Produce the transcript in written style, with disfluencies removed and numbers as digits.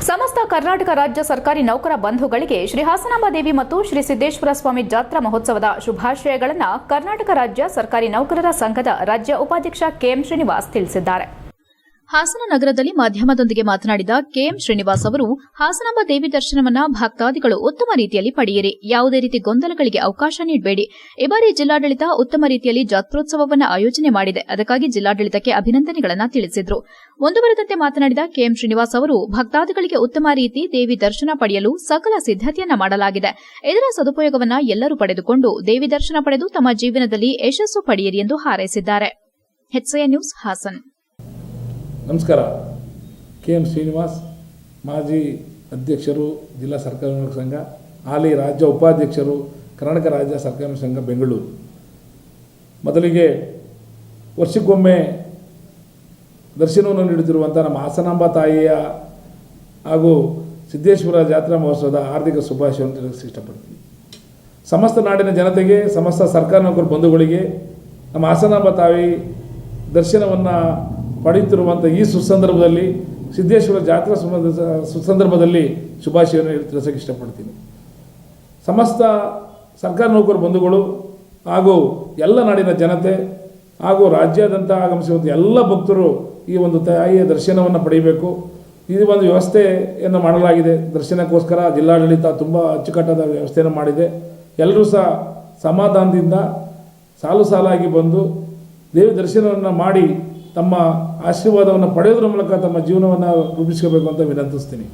ಸಮಸ್ತ ಕರ್ನಾಟಕ ರಾಜ್ಯ ಸರ್ಕಾರಿ ನೌಕರ ಬಂಧುಗಳಿಗೆ ಶ್ರೀ ಹಾಸನಾಂಬ ದೇವಿ ಮತ್ತು ಶ್ರೀ ಸಿದ್ದೇಶ್ವರ ಸ್ವಾಮಿ ಜಾತ್ರಾ ಮಹೋತ್ಸವದ ಶುಭಾಶಯಗಳನ್ನು ಕರ್ನಾಟಕ ರಾಜ್ಯ ಸರ್ಕಾರಿ ನೌಕರರ ಸಂಘದ ರಾಜ್ಯ ಉಪಾಧ್ಯಕ್ಷ ಕೆಎಂ ಶ್ರೀನಿವಾಸ್ ತಿಳಿಸಿದ್ದಾರೆ. ಹಾಸನ ನಗರದಲ್ಲಿ ಮಾಧ್ಯಮದೊಂದಿಗೆ ಮಾತನಾಡಿದ ಕೆಎಂ ಶ್ರೀನಿವಾಸ್ ಅವರು, ಹಾಸನಾಂಬ ದೇವಿ ದರ್ಶನವನ್ನ ಭಕ್ತಾದಿಗಳು ಉತ್ತಮ ರೀತಿಯಲ್ಲಿ ಪಡೆಯಿರಿ, ಯಾವುದೇ ರೀತಿ ಗೊಂದಲಗಳಿಗೆ ಅವಕಾಶ ನೀಡಬೇಡಿ. ಈ ಬಾರಿ ಜಿಲ್ಲಾಡಳಿತ ಉತ್ತಮ ರೀತಿಯಲ್ಲಿ ಜಾತ್ರೋತ್ಸವವನ್ನು ಆಯೋಜನೆ ಮಾಡಿದೆ, ಅದಕ್ಕಾಗಿ ಜಿಲ್ಲಾಡಳಿತಕ್ಕೆ ಅಭಿನಂದನೆಗಳನ್ನು ತಿಳಿಸಿದರು. ಮುಂದುವರೆದಂತೆ ಮಾತನಾಡಿದ ಕೆಎಂ ಶ್ರೀನಿವಾಸ್ ಅವರು, ಭಕ್ತಾದಿಗಳಿಗೆ ಉತ್ತಮ ರೀತಿ ದೇವಿ ದರ್ಶನ ಪಡೆಯಲು ಸಕಲ ಸಿದ್ದತೆಯನ್ನ ಮಾಡಲಾಗಿದೆ. ಇದರ ಸದುಪಯೋಗವನ್ನು ಎಲ್ಲರೂ ಪಡೆದುಕೊಂಡು ದೇವಿ ದರ್ಶನ ಪಡೆದು ತಮ್ಮ ಜೀವನದಲ್ಲಿ ಯಶಸ್ಸು ಪಡೆಯಿರಿ ಎಂದು ಹಾರೈಸಿದ್ದಾರೆ. HCI news Hassan. ನಮಸ್ಕಾರ. ಕೆಎಂ ಶ್ರೀನಿವಾಸ್, ಮಾಜಿ ಅಧ್ಯಕ್ಷರು ಜಿಲ್ಲಾ ಸರ್ಕಾರಿ ನೌಕರರ ಸಂಘ, ಹಾಲಿ ರಾಜ್ಯ ಉಪಾಧ್ಯಕ್ಷರು ಕರ್ನಾಟಕ ರಾಜ್ಯ ಸರ್ಕಾರಿ ನೌಕರರ ಸಂಘ ಬೆಂಗಳೂರು. ಮೊದಲಿಗೆ ವರ್ಷಕ್ಕೊಮ್ಮೆ ದರ್ಶನವನ್ನು ನೀಡುತ್ತಿರುವಂಥ ನಮ್ಮ ಹಾಸನಾಂಬ ತಾಯಿಯ ಹಾಗೂ ಸಿದ್ದೇಶ್ವರ ಜಾತ್ರಾ ಮಹೋತ್ಸವದ ಹಾರ್ದಿಕ ಶುಭಾಶಯವನ್ನು ತಿಳಿಸಲು ಇಷ್ಟಪಡ್ತೀನಿ. ಸಮಸ್ತ ನಾಡಿನ ಜನತೆಗೆ, ಸಮಸ್ತ ಸರ್ಕಾರಿ ನೌಕರ ಬಂಧುಗಳಿಗೆ ನಮ್ಮ ಹಾಸನಾಂಬ ತಾಯಿ ದರ್ಶನವನ್ನು ಪಡೆಯುತ್ತಿರುವಂಥ ಈ ಸುಸಂದರ್ಭದಲ್ಲಿ, ಸಿದ್ದೇಶ್ವರ ಜಾತ್ರಾ ಸುಸಂದರ್ಭದಲ್ಲಿ ಶುಭಾಶಯವನ್ನು ತಿಳಿಸೋಕ್ಕೆ ಇಷ್ಟಪಡ್ತೀನಿ. ಸಮಸ್ತ ಸರ್ಕಾರಿ ನೌಕರ ಬಂಧುಗಳು ಹಾಗೂ ಎಲ್ಲ ನಾಡಿನ ಜನತೆ ಹಾಗೂ ರಾಜ್ಯಾದ್ಯಂತ ಆಗಮಿಸುವಂಥ ಎಲ್ಲ ಭಕ್ತರು ಈ ಒಂದು ತಾಯಿಯ ದರ್ಶನವನ್ನು ಪಡೆಯಬೇಕು. ಈ ಒಂದು ವ್ಯವಸ್ಥೆಯನ್ನು ಮಾಡಲಾಗಿದೆ. ದರ್ಶನಕ್ಕೋಸ್ಕರ ಜಿಲ್ಲಾಡಳಿತ ತುಂಬ ಅಚ್ಚುಕಟ್ಟಾದ ವ್ಯವಸ್ಥೆಯನ್ನು ಮಾಡಿದೆ. ಎಲ್ಲರೂ ಸಹ ಸಮಾಧಾನದಿಂದ ಸಾಲು ಸಾಲಾಗಿ ಬಂದು ದೇವಿ ದರ್ಶನವನ್ನು ಮಾಡಿ ತಮ್ಮ ಆಶೀರ್ವಾದವನ್ನು ಪಡೆಯೋದ್ರ ಮೂಲಕ ತಮ್ಮ ಜೀವನವನ್ನು ರೂಪಿಸ್ಕೋಬೇಕು ಅಂತ ವಿನಂತಿಸ್ತೀನಿ.